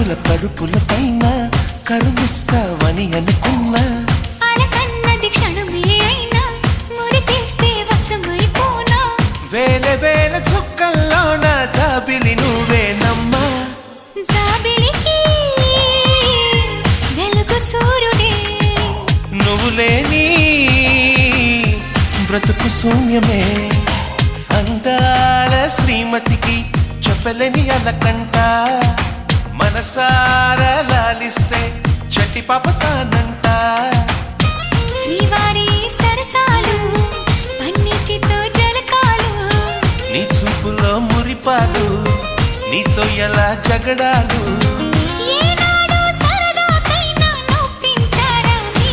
కాసుల కడుపుల పైన కరుణిస్తావని అనుకున్నా, అలకన్నది క్షణమే అయినా మురిపిస్తే వశమైపోనా, వేల వేల చుక్కల్లోన జాబిలి నువ్వేనమ్మా, జాబిలికి వెలుగు సూర్యుడే, నువ్వు లేని బ్రతుకు శూన్యమే. అందాల శ్రీమతికి చెప్పలేని అలకంట, మనసారా లాలిస్తే చట్టి పాపతానంట. శ్రీవారి సరసాలు అన్నిటితో జలకాలు, నీ చూపులో మురిపాలు, నీతో ఎలా జగడాలు.